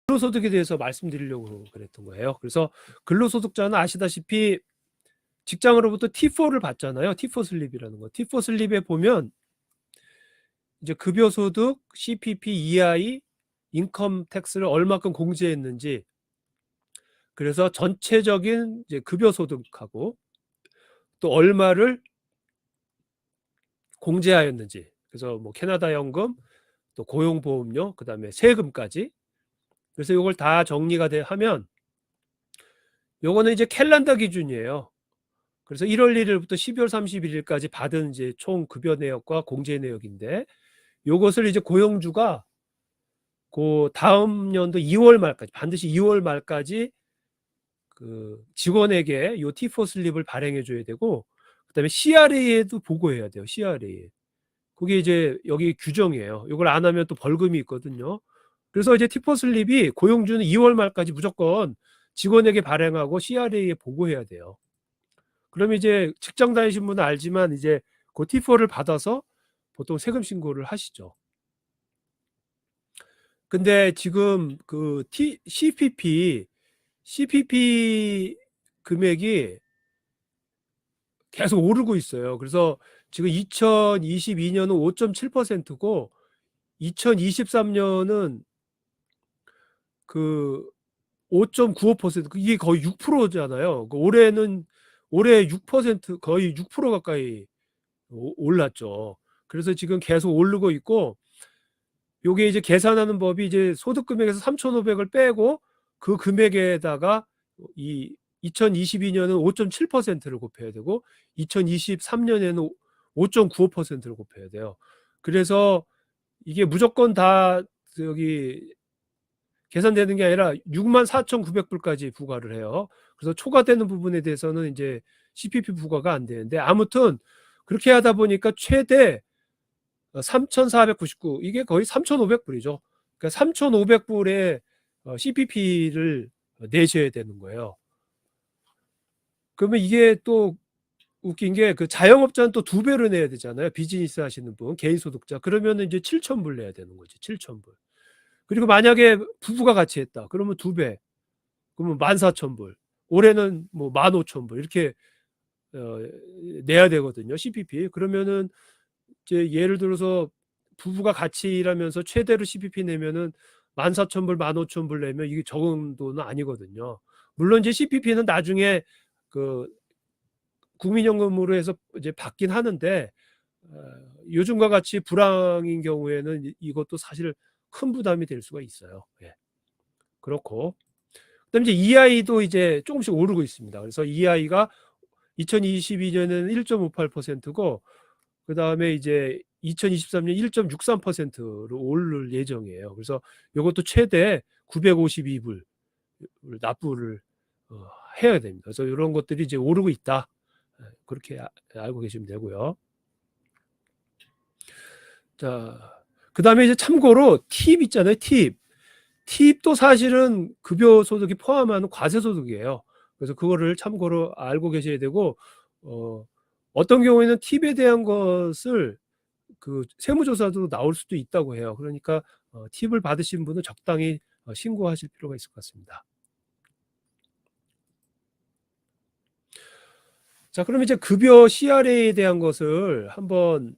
근로소득에 대해서 말씀드리려고 그랬던 거예요. 그래서 근로소득자는 아시다시피 직장으로부터 T4를 받잖아요. T4 슬립이라는 거. T4 슬립에 보면 이제 급여소득, CPP, EI, 인컴 텍스를 얼마큼 공제했는지, 그래서 전체적인 이제 급여소득하고 또 얼마를 공제하였는지, 그래서 뭐 캐나다 연금, 또 고용보험료, 그 다음에 세금까지. 그래서 이걸 다 정리가 하면 요거는 이제 캘린더 기준이에요. 그래서 1월 1일부터 12월 31일까지 받은 이제 총 급여 내역과 공제 내역인데, 요것을 이제 고용주가 그 다음 연도 2월 말까지, 반드시 2월 말까지 그 직원에게 요 T4 슬립을 발행해 줘야 되고, 그다음에 CRA에도 보고해야 돼요. CRA. 그게 이제 여기 규정이에요. 이걸 안 하면 또 벌금이 있거든요. 그래서 이제 T4 슬립이 고용주는 2월 말까지 무조건 직원에게 발행하고 CRA에 보고해야 돼요. 그러면 이제 직장 다니신 분은 알지만 이제 그 T4를 받아서 보통 세금 신고를 하시죠. 근데 지금 그 CPP 금액이 계속 오르고 있어요. 그래서 지금 2022년은 5.7%고 2023년은 그 5.95%, 이게 거의 6%잖아요. 올해 6%, 거의 6% 가까이 올랐죠. 그래서 지금 계속 오르고 있고, 요게 이제 계산하는 법이 이제 소득 금액에서 3,500을 빼고 그 금액에다가 이 2022년은 5.7%를 곱해야 되고 2023년에는 5.95%를 곱해야 돼요. 그래서 이게 무조건 다 여기 계산되는 게 아니라 64,900불까지 부과를 해요. 그래서 초과되는 부분에 대해서는 이제 CPP 부과가 안 되는데, 아무튼 그렇게 하다 보니까 최대 3,499, 이게 거의 3,500불이죠. 그러니까 3,500불의 CPP를 내셔야 되는 거예요. 그러면 이게 또 웃긴 게, 그 자영업자는 또 2배로 내야 되잖아요. 비즈니스 하시는 분, 개인소득자. 그러면 이제 7,000불 내야 되는 거지. 7,000불. 그리고 만약에 부부가 같이 했다. 그러면 2배. 그러면 14,000불. 올해는 뭐 15,000불. 이렇게 내야 되거든요. CPP. 그러면은 이제 예를 들어서 부부가 같이 일하면서 최대로 CPP 내면은 14,000불, 15,000불 내면 이게 적은 돈은 아니거든요. 물론 이제 CPP는 나중에 그 국민연금으로 해서 이제 받긴 하는데, 요즘과 같이 불황인 경우에는 이것도 사실 큰 부담이 될 수가 있어요. 예. 그렇고, 그다음에 이제 EI도 이제 조금씩 오르고 있습니다. 그래서 EI가 2022년에는 1.58%고, 그 다음에 이제 2023년 1.63%로 오를 예정이에요. 그래서 이것도 최대 952불 납부를 해야 됩니다. 그래서 이런 것들이 이제 오르고 있다. 그렇게 알고 계시면 되고요. 자, 그 다음에 이제 참고로 팁 있잖아요. 팁도 사실은 급여 소득이 포함하는 과세 소득이에요. 그래서 그거를 참고로 알고 계셔야 되고, 어떤 경우에는 팁에 대한 것을 그 세무조사도 나올 수도 있다고 해요. 그러니까 팁을 받으신 분은 적당히 신고하실 필요가 있을 것 같습니다. 자, 그럼 이제 급여 CRA에 대한 것을 한번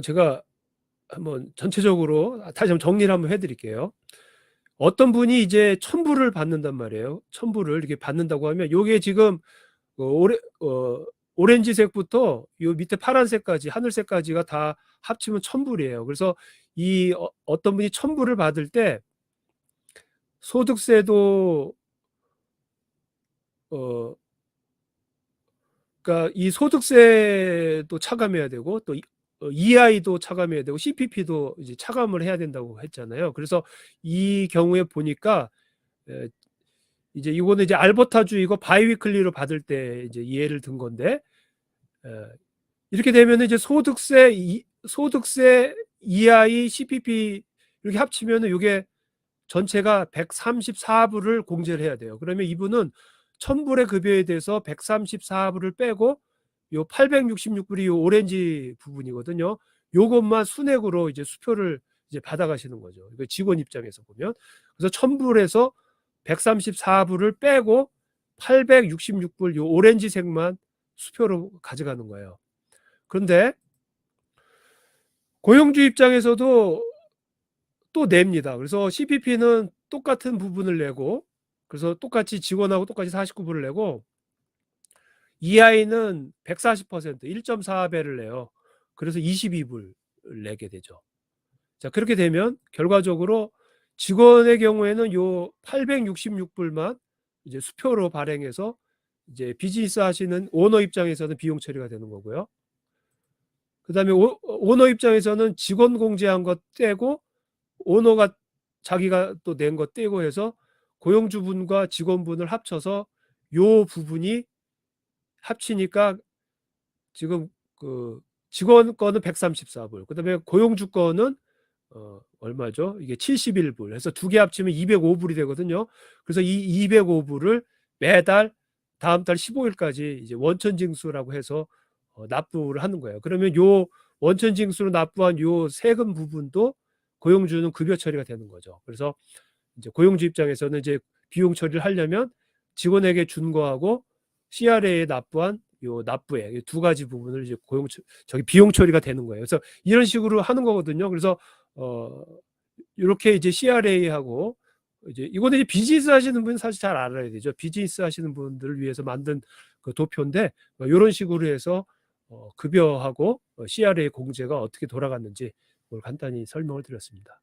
제가 한번 전체적으로 다시 한번 정리를 한번 해드릴게요. 어떤 분이 이제 1,000불을 받는단 말이에요. 1,000불을 이렇게 받는다고 하면 요게 지금 오렌지색부터 요 밑에 파란색까지, 하늘색까지가 다 합치면 1,000불이에요. 그래서 이 어떤 분이 1,000불을 받을 때 소득세도 그러니까 이 소득세도 차감해야 되고, 또 EI도 차감해야 되고, CPP도 이제 차감을 해야 된다고 했잖아요. 그래서 이 경우에 보니까 이제 이거는 이제 알버타주이고 바이위클리로 받을 때 이제 예를 든 건데, 이렇게 되면 이제 소득세 EI, CPP 이렇게 합치면은 이게 전체가 134불을 공제를 해야 돼요. 그러면 이분은 1,000불의 급여에 대해서 134불을 빼고 요 866불이 요 오렌지 부분이거든요. 요것만 순액으로 이제 수표를 이제 받아가시는 거죠. 이거 직원 입장에서 보면. 그래서 1,000불에서 134불을 빼고 866불 요 오렌지색만 수표로 가져가는 거예요. 그런데 고용주 입장에서도 또 냅니다. 그래서 CPP는 똑같은 부분을 내고, 그래서 똑같이 직원하고 똑같이 49불을 내고, EI는 140% 1.4배를 내요. 그래서 22불 내게 되죠. 자, 그렇게 되면 결과적으로 직원의 경우에는 요 866불만 이제 수표로 발행해서 이제 비즈니스 하시는 오너 입장에서는 비용 처리가 되는 거고요. 그다음에 오너 입장에서는 직원 공제한 것 떼고 오너가 자기가 또 낸 것 떼고 해서 고용주분과 직원분을 합쳐서 요 부분이 합치니까 지금 그 직원 거는 134불, 그다음에 고용주 거는 얼마죠? 이게 71불. 해서 두 개 합치면 205불이 되거든요. 그래서 이 205불을 매달 다음 달 15일까지 이제 원천징수라고 해서 납부를 하는 거예요. 그러면 요 원천징수로 납부한 요 세금 부분도 고용주는 급여 처리가 되는 거죠. 그래서 이제 고용주 입장에서는 이제 비용 처리를 하려면 직원에게 준 거하고 CRA에 납부한 요 납부액 두 가지 부분을 이제 비용 처리가 되는 거예요. 그래서 이런 식으로 하는 거거든요. 그래서 이렇게 이제 CRA하고 이제 이거는 이제 비즈니스 하시는 분은 사실 잘 알아야 되죠. 비즈니스 하시는 분들을 위해서 만든 그 도표인데 이런 식으로 해서 급여하고 CRA 공제가 어떻게 돌아갔는지 간단히 설명을 드렸습니다.